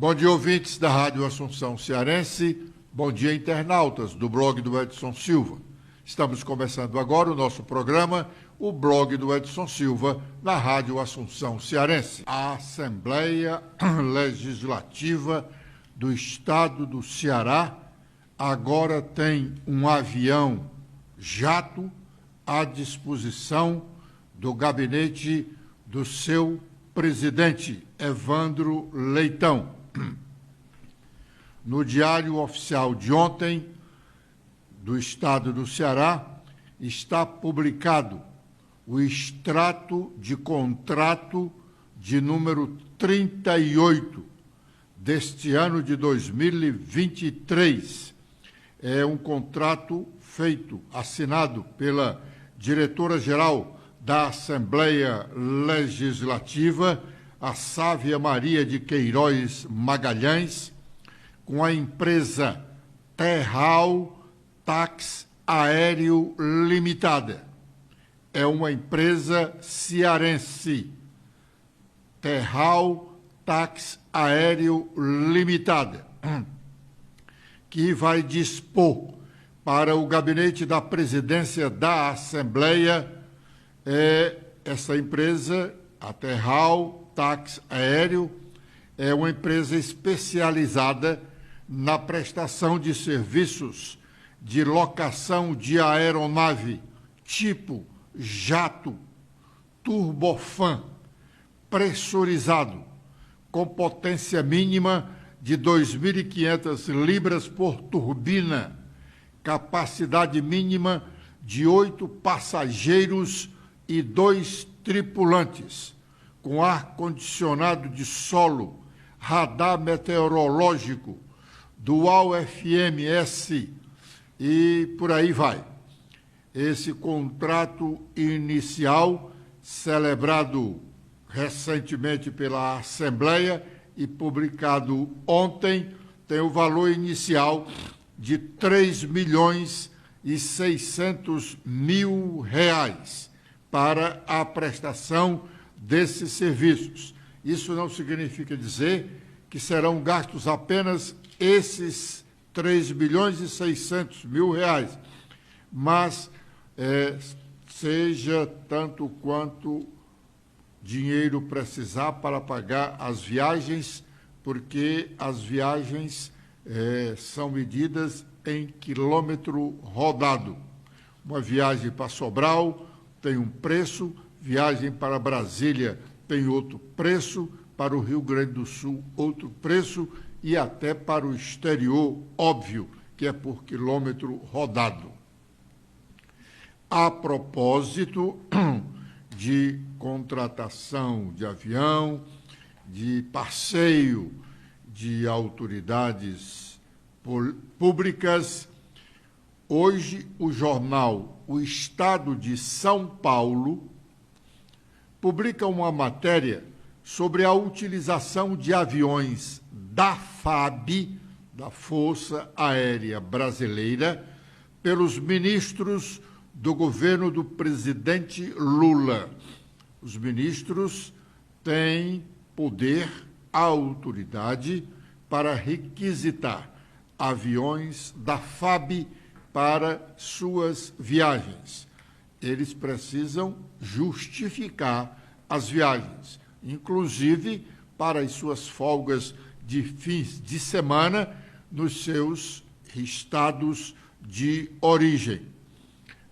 Bom dia, ouvintes da Rádio Assunção Cearense. Bom dia, internautas do blog do Edson Silva. Estamos começando agora o nosso programa, o blog do Edson Silva, na Rádio Assunção Cearense. A Assembleia Legislativa do Estado do Ceará agora tem um avião jato à disposição do gabinete do seu presidente, Evandro Leitão. No Diário Oficial de ontem, do Estado do Ceará, está publicado o extrato de contrato de número 38 deste ano de 2023. É um contrato feito, assinado pela diretora-geral da Assembleia Legislativa, a Sávia Maria de Queiroz Magalhães, com a empresa Terral Táxi Aéreo Limitada. É uma empresa cearense, Terral Táxi Aéreo Limitada, que vai dispor para o gabinete da presidência da Assembleia essa empresa, a Terral Táxi Aéreo, é uma empresa especializada na prestação de serviços de locação de aeronave tipo jato turbofan pressurizado, com potência mínima de 2.500 libras por turbina, capacidade mínima de 8 passageiros e 2 tripulantes, com ar-condicionado de solo, radar meteorológico, dual FMS e por aí vai. Esse contrato inicial, celebrado recentemente pela Assembleia e publicado ontem, tem o valor inicial de R$ 3.600.000 para a prestação desses serviços. Isso não significa dizer que serão gastos apenas esses R$ 3.600.000, mas seja tanto quanto dinheiro precisar para pagar as viagens, porque as viagens são medidas em quilômetro rodado. Uma viagem para Sobral tem um preço, viagem para Brasília tem outro preço, para o Rio Grande do Sul outro preço e até para o exterior, óbvio, que é por quilômetro rodado. A propósito de contratação de avião, de passeio de autoridades públicas, hoje o jornal O Estado de São Paulo publica uma matéria sobre a utilização de aviões da FAB, da Força Aérea Brasileira, pelos ministros do governo do presidente Lula. Os ministros têm poder, autoridade para requisitar aviões da FAB para suas viagens. Eles precisam justificar as viagens, inclusive para as suas folgas de fins de semana nos seus estados de origem.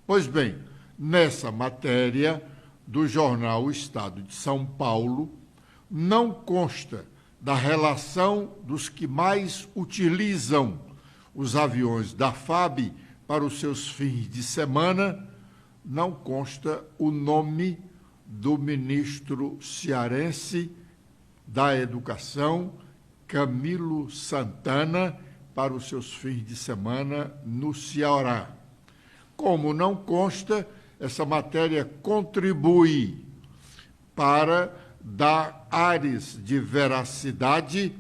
Pois bem, nessa matéria do jornal O Estado de São Paulo, não consta da relação dos que mais utilizam os aviões da FAB para os seus fins de semana, não consta o nome do ministro cearense da Educação, Camilo Santana, para os seus fins de semana no Ceará. Como não consta, essa matéria contribui para dar ares de veracidade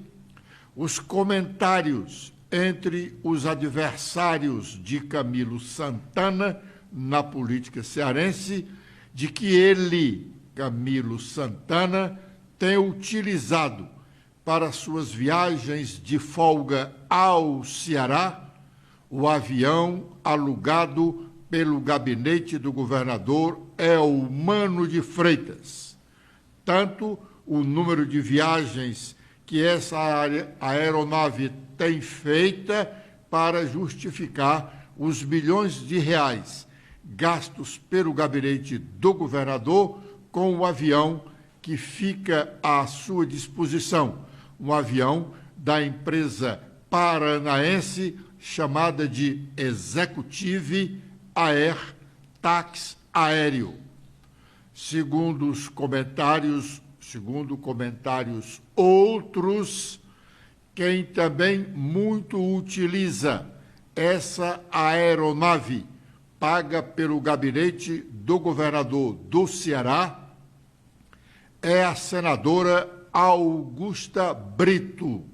os comentários entre os adversários de Camilo Santana na política cearense, de que ele, Camilo Santana, tem utilizado para suas viagens de folga ao Ceará o avião alugado pelo gabinete do governador Eumano de Freitas. Tanto o número de viagens que essa aeronave tem feita para justificar os milhões de reais gastos pelo gabinete do governador com o avião que fica à sua disposição, um avião da empresa paranaense chamada de Executive Air Táxi Aéreo. Segundo comentários outros, quem também muito utiliza essa aeronave paga pelo gabinete do governador do Ceará é a senadora Augusta Brito.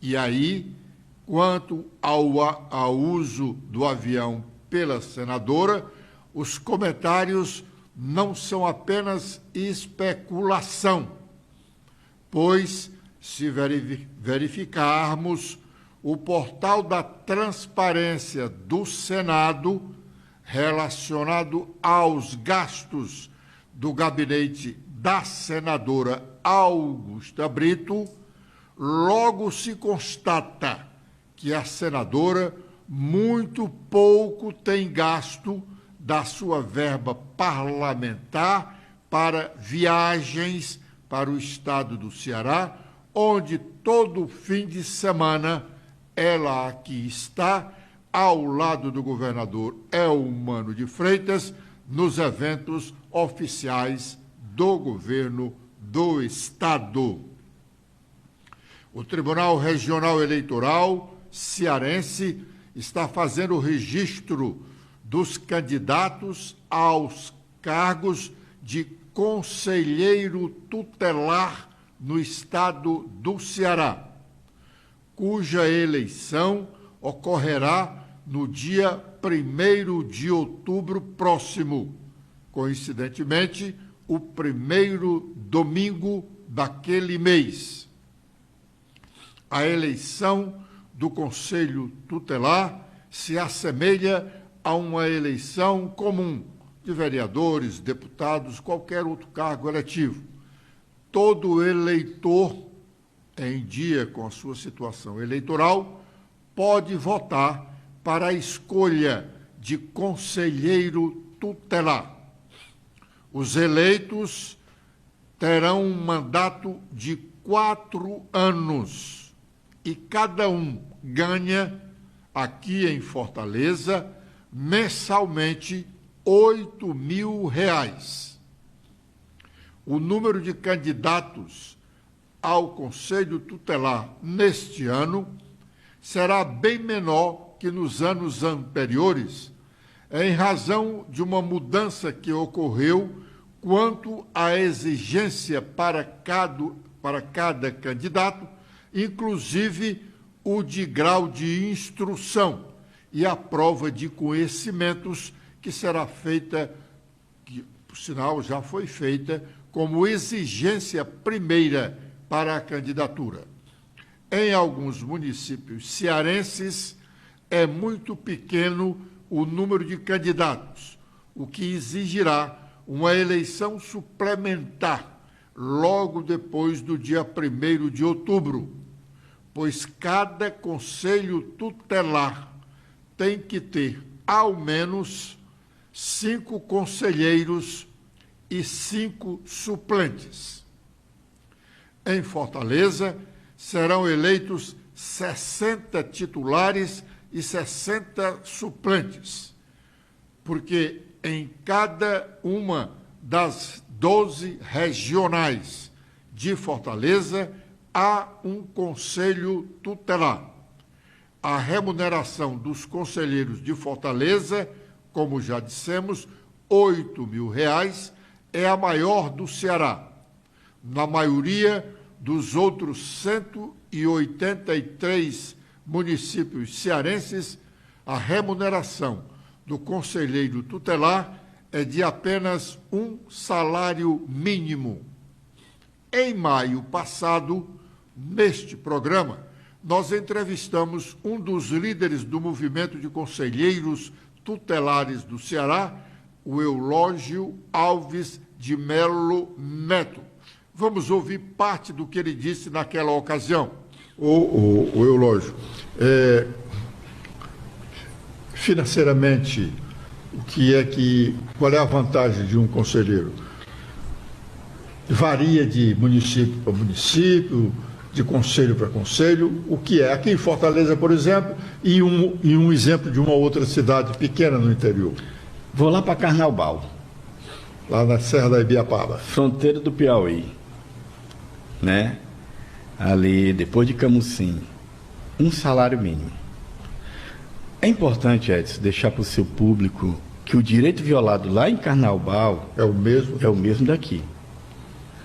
E aí, quanto ao uso do avião pela senadora, os comentários não são apenas especulação, pois, se verificarmos o portal da transparência do Senado relacionado aos gastos do gabinete da senadora Augusta Brito, logo se constata que a senadora muito pouco tem gasto da sua verba parlamentar para viagens para o estado do Ceará, onde todo fim de semana ela aqui está, ao lado do governador Eumano de Freitas, nos eventos oficiais do governo do estado. O Tribunal Regional Eleitoral cearense está fazendo o registro dos candidatos aos cargos de conselheiro tutelar no estado do Ceará, cuja eleição ocorrerá no dia 1º de outubro próximo, coincidentemente, o primeiro domingo daquele mês. A eleição do Conselho Tutelar se assemelha a uma eleição comum de vereadores, deputados, qualquer outro cargo eletivo. Todo eleitor, em dia com a sua situação eleitoral, pode votar para a escolha de conselheiro tutelar. Os eleitos terão um mandato de 4 anos e cada um ganha, aqui em Fortaleza, mensalmente R$8.000. O número de candidatos ao Conselho Tutelar neste ano será bem menor que nos anos anteriores, em razão de uma mudança que ocorreu quanto à exigência para cada candidato, inclusive o de grau de instrução e a prova de conhecimentos que será feita, que, por sinal, já foi feita, como exigência primeira para a candidatura. Em alguns municípios cearenses, é muito pequeno o número de candidatos, o que exigirá uma eleição suplementar logo depois do dia 1º de outubro, pois cada conselho tutelar tem que ter, ao menos, 5 conselheiros e 5 suplentes. Em Fortaleza, serão eleitos 60 titulares e 60 suplentes, porque em cada uma das 12 regionais de Fortaleza há um conselho tutelar. A remuneração dos conselheiros de Fortaleza, como já dissemos, R$8.000, é a maior do Ceará. Na maioria dos outros 183 municípios cearenses, a remuneração do conselheiro tutelar é de apenas um salário mínimo. Em maio passado, Neste programa, nós entrevistamos um dos líderes do movimento de conselheiros tutelares do Ceará, o Eulógio Alves de Melo Neto. Vamos ouvir parte do que ele disse naquela ocasião. O Eulógio, financeiramente, qual é a vantagem de um conselheiro? Varia de município para município, de conselho para conselho, o que é? Aqui em Fortaleza, por exemplo, e um exemplo de uma outra cidade pequena no interior. Vou lá para Carnaubal. Lá na Serra da Ibiapaba. Fronteira do Piauí. Né? Ali, depois de Camusim. Um salário mínimo. É importante, Edson, deixar para o seu público que o direito violado lá em Carnaubal é o mesmo daqui.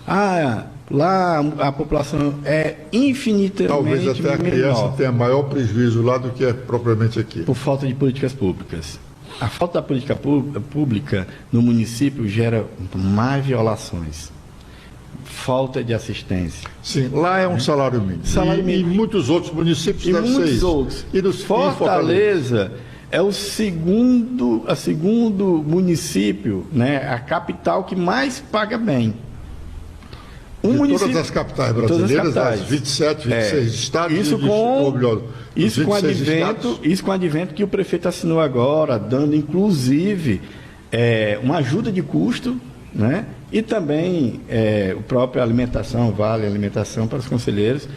Lá a população é infinitamente talvez até a criança menor, tenha maior prejuízo lá do que é propriamente aqui. por falta de políticas públicas. A falta da política pública no município gera mais violações. Falta de assistência. Sim, lá é um salário mínimo. Salário mínimo. E muitos outros municípios E devem ser muitos isso. outros. E Fortaleza é o segundo município, né, a capital que mais paga bem. Todas as capitais brasileiras, das 27, 26 estados. Isso com o advento que o prefeito assinou agora, dando inclusive uma ajuda de custo, né? E também o próprio alimentação, vale alimentação para os conselheiros,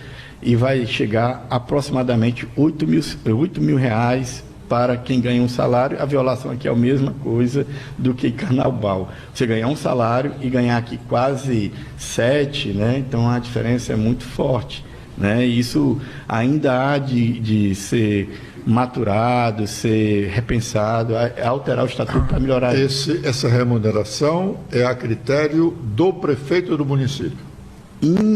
e vai chegar aproximadamente 8 mil reais para quem ganha um salário. A violação aqui é a mesma coisa do que em Carnaubal. Você ganhar um salário e ganhar aqui quase 7, né? Então a diferença é muito forte, né? E isso ainda há de ser maturado, ser repensado, alterar o estatuto para melhorar isso. Essa remuneração é a critério do prefeito do município?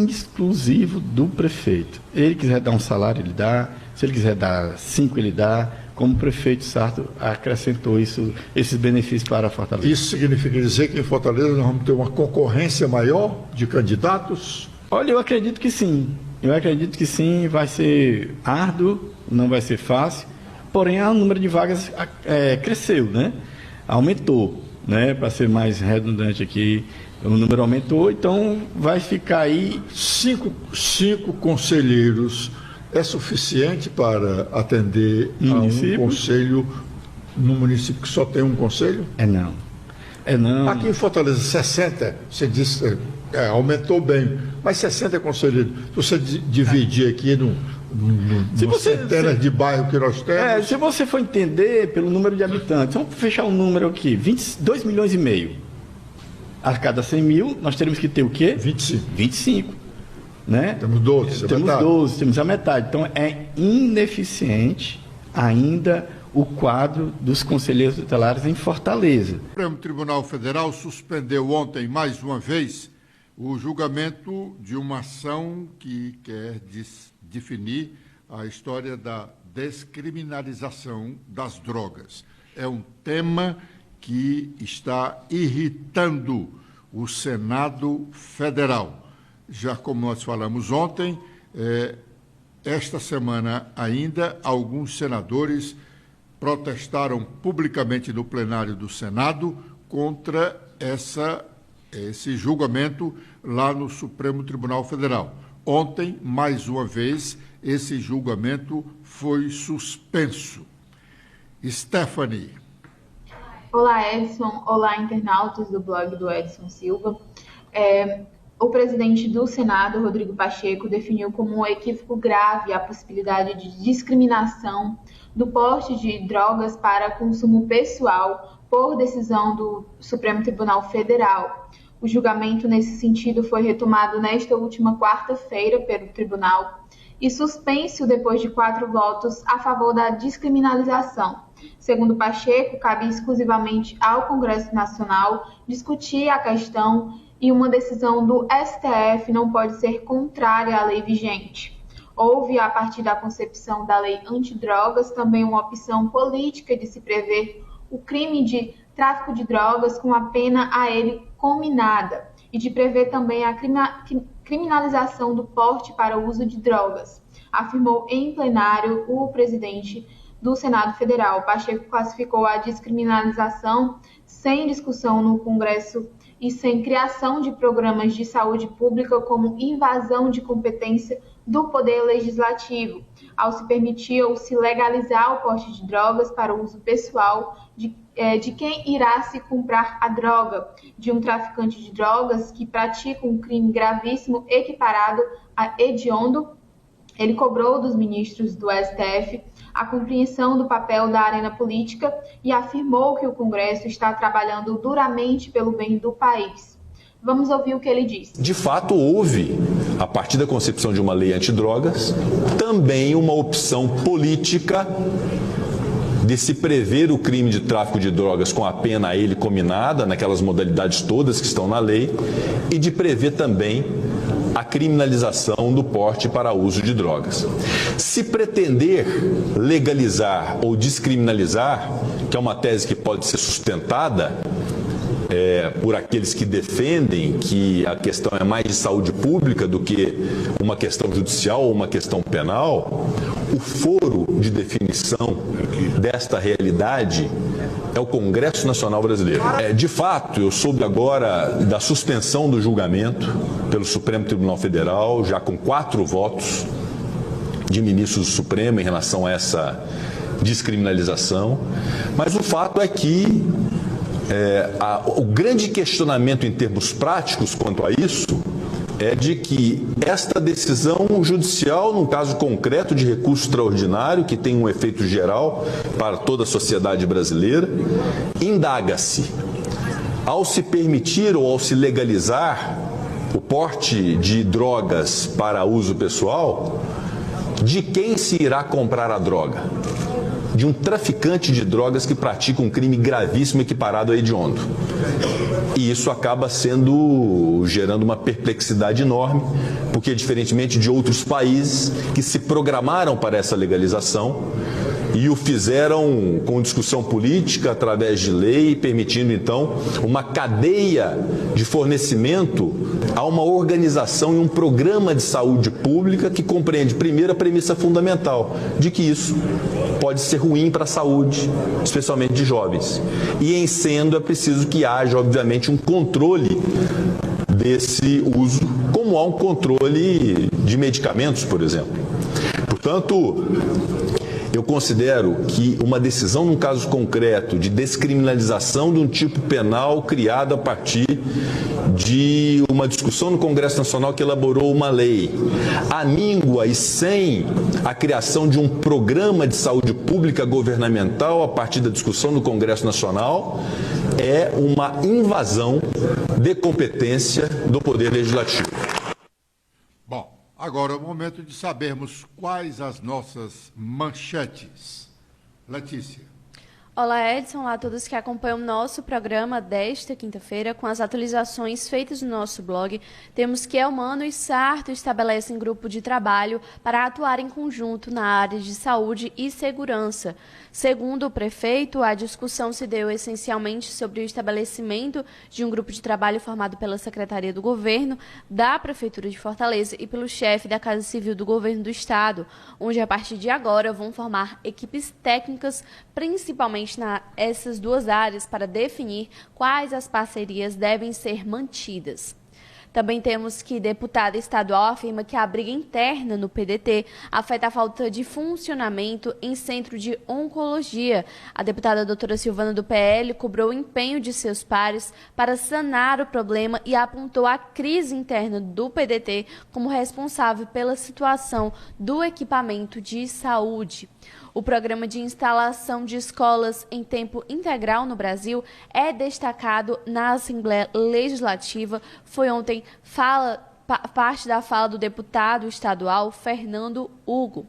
Exclusivo do prefeito. Ele quiser dar um salário, ele dá. Se ele quiser dar 5, ele dá. Como o prefeito Sarto acrescentou esses benefícios para a Fortaleza. Isso significa dizer que em Fortaleza nós vamos ter uma concorrência maior de candidatos? Olha, eu acredito que sim. Vai ser árduo, não vai ser fácil. Porém, o número de vagas cresceu, né? Aumentou, né? Para ser mais redundante aqui, o número aumentou, então vai ficar aí... Cinco conselheiros é suficiente para atender a um conselho num município que só tem um conselho? Não. Aqui em Fortaleza, 60, você disse, aumentou bem, mas 60 conselheiros. Se você dividir aqui centenas de bairros que nós temos... Se você for entender pelo número de habitantes, vamos fechar um número aqui, 2,5 milhões. A cada 100 mil, nós teremos que ter o quê? 25. Né? Temos 12, temos a metade. Então, é ineficiente ainda o quadro dos conselheiros tutelares em Fortaleza. O Supremo Tribunal Federal suspendeu ontem, mais uma vez, o julgamento de uma ação que quer definir a história da descriminalização das drogas. É um tema que está irritando o Senado Federal. Já como nós falamos ontem, esta semana ainda, alguns senadores protestaram publicamente no plenário do Senado contra esse julgamento lá no Supremo Tribunal Federal. Ontem, mais uma vez, esse julgamento foi suspenso. Stephanie. Olá, Edson. Olá, internautas do blog do Edson Silva. O presidente do Senado, Rodrigo Pacheco, definiu como um equívoco grave a possibilidade de discriminação do porte de drogas para consumo pessoal por decisão do Supremo Tribunal Federal. O julgamento nesse sentido foi retomado nesta última quarta-feira pelo tribunal e suspenso depois de 4 votos a favor da descriminalização. Segundo Pacheco, cabe exclusivamente ao Congresso Nacional discutir a questão e uma decisão do STF não pode ser contrária à lei vigente. Houve, a partir da concepção da lei antidrogas, também uma opção política de se prever o crime de tráfico de drogas com a pena a ele cominada. e de prever também a criminalização do porte para o uso de drogas, afirmou em plenário o presidente do Senado Federal. Pacheco classificou a descriminalização sem discussão no Congresso e sem criação de programas de saúde pública como invasão de competência do Poder Legislativo, ao se permitir ou se legalizar o porte de drogas para o uso pessoal de quem irá se comprar a droga, de um traficante de drogas que pratica um crime gravíssimo equiparado a hediondo. Ele cobrou dos ministros do STF a compreensão do papel da arena política e afirmou que o Congresso está trabalhando duramente pelo bem do país. Vamos ouvir o que ele disse. De fato, houve, a partir da concepção de uma lei antidrogas, também uma opção política de se prever o crime de tráfico de drogas com a pena a ele cominada, naquelas modalidades todas que estão na lei, e de prever também a criminalização do porte para uso de drogas. Se pretender legalizar ou descriminalizar, que é uma tese que pode ser sustentada por aqueles que defendem que a questão é mais de saúde pública do que uma questão judicial ou uma questão penal, o foro de definição desta realidade é o Congresso Nacional Brasileiro. De fato, eu soube agora da suspensão do julgamento pelo Supremo Tribunal Federal, já com 4 votos de ministros do Supremo em relação a essa descriminalização, mas o fato é que o grande questionamento em termos práticos quanto a isso é de que esta decisão judicial, num caso concreto de recurso extraordinário, que tem um efeito geral para toda a sociedade brasileira, indaga-se, ao se permitir ou ao se legalizar o porte de drogas para uso pessoal, de quem se irá comprar a droga? De um traficante de drogas que pratica um crime gravíssimo equiparado a hediondo. E isso acaba gerando uma perplexidade enorme, porque diferentemente de outros países que se programaram para essa legalização e o fizeram com discussão política através de lei, permitindo então uma cadeia de fornecimento a uma organização e um programa de saúde pública que compreende primeiro a premissa fundamental de que isso pode ser ruim para a saúde, especialmente de jovens. E em sendo é preciso que haja, obviamente, um controle desse uso, como há um controle de medicamentos, por exemplo. Portanto, eu considero que uma decisão num caso concreto de descriminalização de um tipo penal criado a partir de uma discussão no Congresso Nacional que elaborou uma lei, à míngua e sem a criação de um programa de saúde pública governamental a partir da discussão no Congresso Nacional, é uma invasão de competência do Poder Legislativo. Bom, agora é o momento de sabermos quais as nossas manchetes. Letícia. Olá, Edson. Olá a todos que acompanham o nosso programa desta quinta-feira com as atualizações feitas no nosso blog. Temos que Elmano e Sarto estabelecem grupo de trabalho para atuar em conjunto na área de saúde e segurança. Segundo o prefeito, a discussão se deu essencialmente sobre o estabelecimento de um grupo de trabalho formado pela Secretaria do Governo, da Prefeitura de Fortaleza e pelo chefe da Casa Civil do Governo do Estado, onde a partir de agora vão formar equipes técnicas, principalmente nessas duas áreas, para definir quais as parcerias devem ser mantidas. Também temos que deputada estadual afirma que a briga interna no PDT afeta a falta de funcionamento em centro de oncologia. A deputada doutora Silvana do PL cobrou o empenho de seus pares para sanar o problema e apontou a crise interna do PDT como responsável pela situação do equipamento de saúde. O programa de instalação de escolas em tempo integral no Brasil é destacado na Assembleia Legislativa. Foi ontem parte da fala do deputado estadual Fernando Hugo.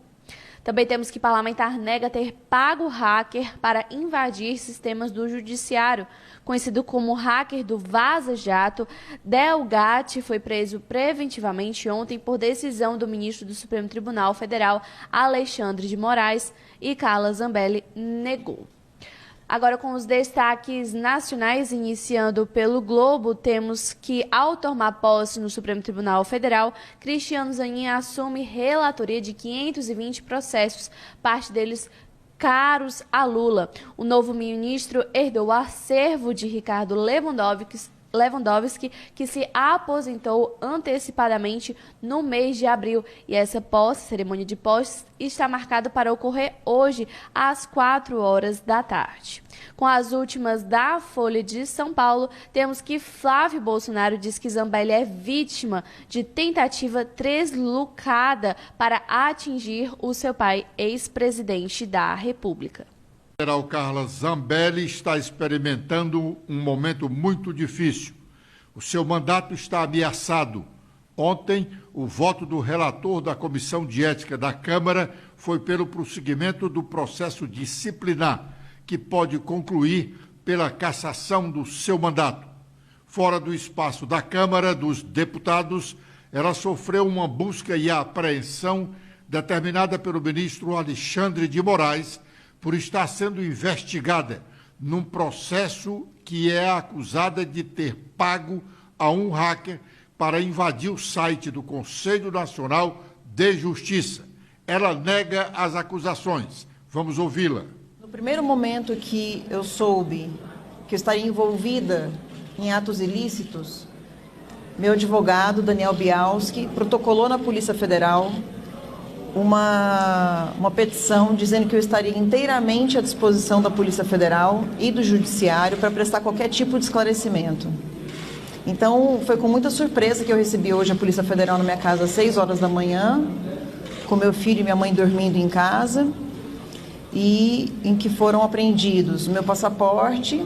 Também temos que parlamentar nega ter pago hacker para invadir sistemas do judiciário. Conhecido como hacker do Vaza Jato, Delgatti foi preso preventivamente ontem por decisão do ministro do Supremo Tribunal Federal, Alexandre de Moraes, e Carla Zambelli negou. Agora, com os destaques nacionais, iniciando pelo Globo, temos que, ao tomar posse no Supremo Tribunal Federal, Cristiano Zanin assume relatoria de 520 processos, parte deles caros a Lula. O novo ministro herdou o acervo de Ricardo Lewandowski, que se aposentou antecipadamente no mês de abril. E essa cerimônia de posse, está marcada para ocorrer hoje, às 16h. Com as últimas da Folha de São Paulo, temos que Flávio Bolsonaro diz que Zambelli é vítima de tentativa tresloucada para atingir o seu pai, ex-presidente da República. O general Carlos Zambelli está experimentando um momento muito difícil. O seu mandato está ameaçado. Ontem, o voto do relator da Comissão de Ética da Câmara foi pelo prosseguimento do processo disciplinar, que pode concluir pela cassação do seu mandato. Fora do espaço da Câmara dos Deputados, ela sofreu uma busca e apreensão determinada pelo ministro Alexandre de Moraes, por estar sendo investigada num processo que é acusada de ter pago a um hacker para invadir o site do Conselho Nacional de Justiça. Ela nega as acusações. Vamos ouvi-la. No primeiro momento que eu soube que eu estaria envolvida em atos ilícitos, meu advogado, Daniel Bialski, protocolou na Polícia Federal uma petição dizendo que eu estaria inteiramente à disposição da Polícia Federal e do Judiciário para prestar qualquer tipo de esclarecimento. Então, foi com muita surpresa que eu recebi hoje a Polícia Federal na minha casa às 6h, com meu filho e minha mãe dormindo em casa, e em que foram apreendidos o meu passaporte,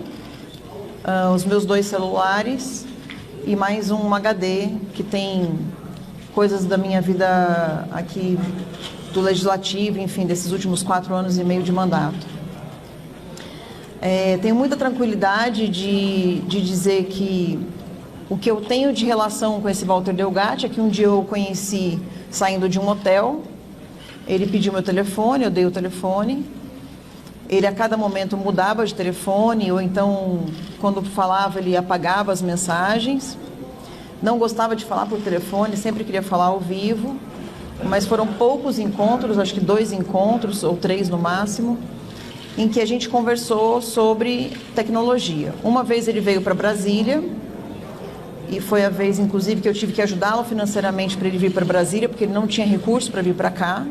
os meus 2 celulares e mais um HD que tem coisas da minha vida aqui do Legislativo, enfim, desses últimos 4 anos e meio de mandato. Tenho muita tranquilidade de dizer que o que eu tenho de relação com esse Walter Delgatti é que um dia eu o conheci saindo de um hotel, ele pediu meu telefone, eu dei o telefone, ele a cada momento mudava de telefone, ou então, quando falava, ele apagava as mensagens. Não gostava de falar por telefone, sempre queria falar ao vivo, mas foram poucos encontros, acho que 2 encontros, ou 3 no máximo, em que a gente conversou sobre tecnologia. Uma vez ele veio para Brasília, e foi a vez, inclusive, que eu tive que ajudá-lo financeiramente para ele vir para Brasília, porque ele não tinha recursos para vir para cá,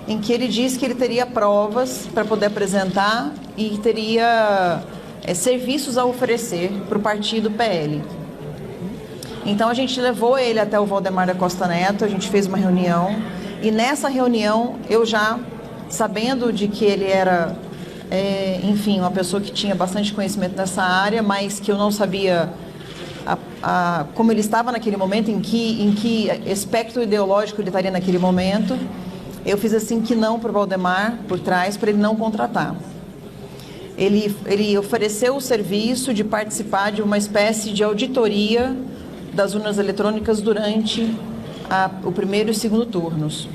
em que ele disse que ele teria provas para poder apresentar e teria serviços a oferecer para o partido PL. Então, a gente levou ele até o Valdemar da Costa Neto, a gente fez uma reunião, e nessa reunião, eu já, sabendo de que ele era, enfim, uma pessoa que tinha bastante conhecimento nessa área, mas que eu não sabia como ele estava naquele momento, em que espectro ideológico ele estaria naquele momento, eu fiz assim que não para o Valdemar, por trás, para ele não contratar. Ele ofereceu o serviço de participar de uma espécie de auditoria das urnas eletrônicas durante o primeiro e segundo turnos.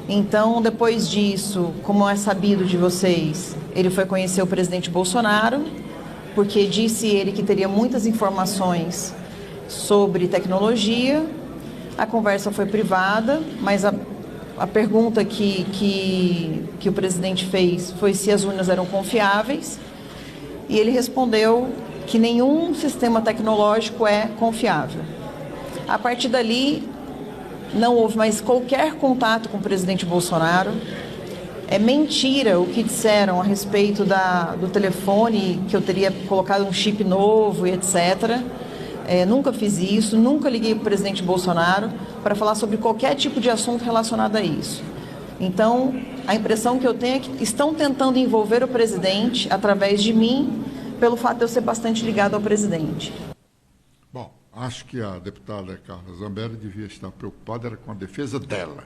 Então, depois disso, como é sabido de vocês, ele foi conhecer o presidente Bolsonaro, porque disse ele que teria muitas informações sobre tecnologia. A conversa foi privada, mas a pergunta que o presidente fez foi se as urnas eram confiáveis, e ele respondeu que nenhum sistema tecnológico é confiável. A partir dali, não houve mais qualquer contato com o presidente Bolsonaro. É mentira o que disseram a respeito do telefone, que eu teria colocado um chip novo e etc. Nunca fiz isso, nunca liguei para o presidente Bolsonaro para falar sobre qualquer tipo de assunto relacionado a isso. Então, a impressão que eu tenho é que estão tentando envolver o presidente através de mim, pelo fato de eu ser bastante ligado ao presidente. Bom, acho que a deputada Carla Zambelli devia estar preocupada com a defesa dela.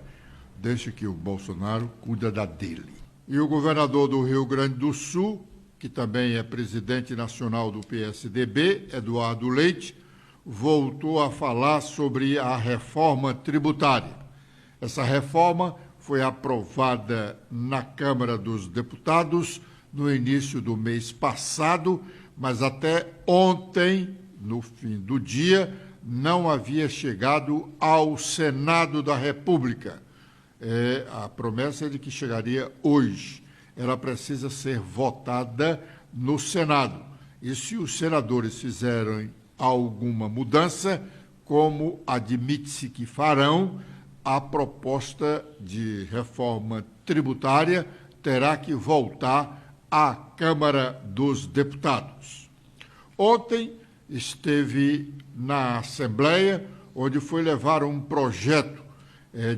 Deixa que o Bolsonaro cuida da dele. E o governador do Rio Grande do Sul, que também é presidente nacional do PSDB, Eduardo Leite, voltou a falar sobre a reforma tributária. Essa reforma foi aprovada na Câmara dos Deputados no início do mês passado, mas até ontem, no fim do dia, não havia chegado ao Senado da República. A promessa é de que chegaria hoje. Ela precisa ser votada no Senado. E se os senadores fizerem alguma mudança, como admite-se que farão, a proposta de reforma tributária terá que voltar à Câmara dos Deputados. Ontem esteve na Assembleia, onde foi levar um projeto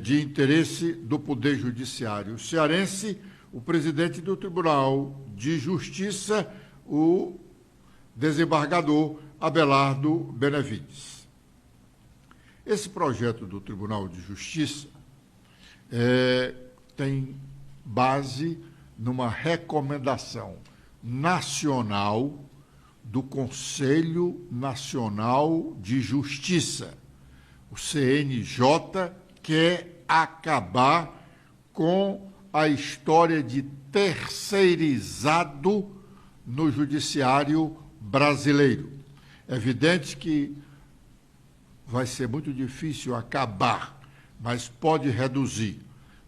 de interesse do Poder Judiciário cearense, o presidente do Tribunal de Justiça, o desembargador Abelardo Benevides. Esse projeto do Tribunal de Justiça tem base numa recomendação nacional do Conselho Nacional de Justiça. O CNJ quer acabar com a história de terceirizado no judiciário brasileiro. É evidente que vai ser muito difícil acabar, mas pode reduzir.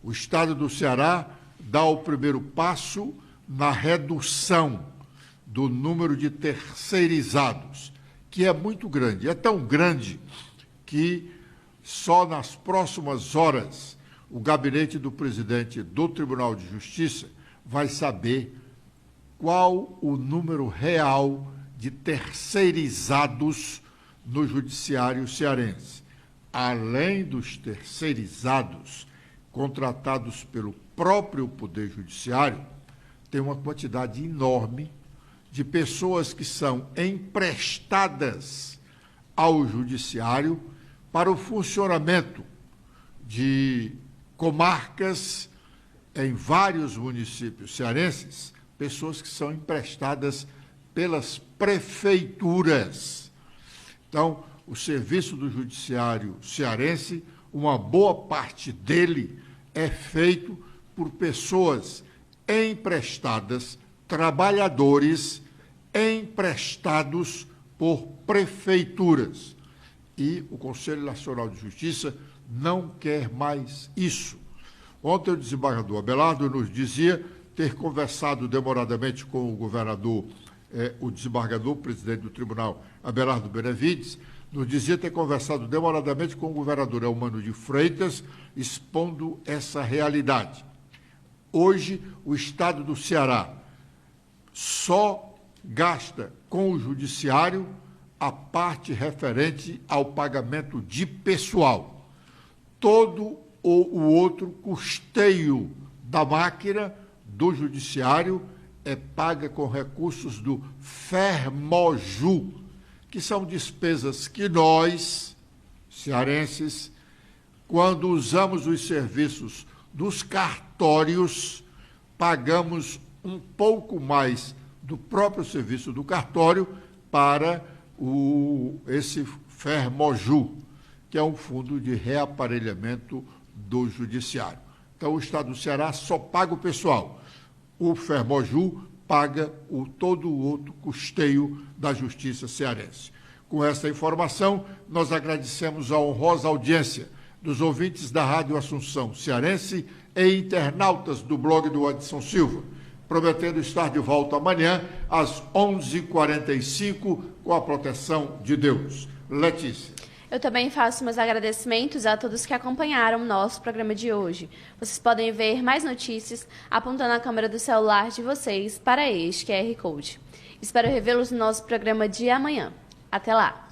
O Estado do Ceará dá o primeiro passo na redução do número de terceirizados, que é muito grande. É tão grande que só nas próximas horas o gabinete do presidente do Tribunal de Justiça vai saber qual o número real de terceirizados no judiciário cearense. Além dos terceirizados contratados pelo próprio Poder Judiciário, tem uma quantidade enorme de pessoas que são emprestadas ao Judiciário para o funcionamento de comarcas em vários municípios cearenses, pessoas que são emprestadas pelas prefeituras. Então, o serviço do Judiciário cearense, uma boa parte dele é feito por pessoas emprestadas, trabalhadores emprestados por prefeituras. E o Conselho Nacional de Justiça não quer mais isso. Ontem o desembargador Abelardo nos dizia ter conversado demoradamente com o governador, o desembargador, presidente do tribunal, Abelardo Benevides, nos dizia ter conversado demoradamente com o governador Eumano de Freitas, expondo essa realidade. Hoje, o Estado do Ceará só gasta com o judiciário a parte referente ao pagamento de pessoal. Todo o outro custeio da máquina do judiciário é paga com recursos do FERMOJU, que são despesas que nós, cearenses, quando usamos os serviços dos cartórios, pagamos um pouco mais do próprio serviço do cartório para esse FERMOJU, que é um fundo de reaparelhamento do judiciário. Então, o Estado do Ceará só paga o pessoal. O FERMOJU paga todo o outro custeio da Justiça cearense. Com essa informação, nós agradecemos a honrosa audiência dos ouvintes da Rádio Assunção Cearense e internautas do blog do Edson Silva, prometendo estar de volta amanhã às 11h45 com a proteção de Deus. Letícia. Eu também faço meus agradecimentos a todos que acompanharam o nosso programa de hoje. Vocês podem ver mais notícias apontando a câmera do celular de vocês para este QR Code. Espero revê-los no nosso programa de amanhã. Até lá!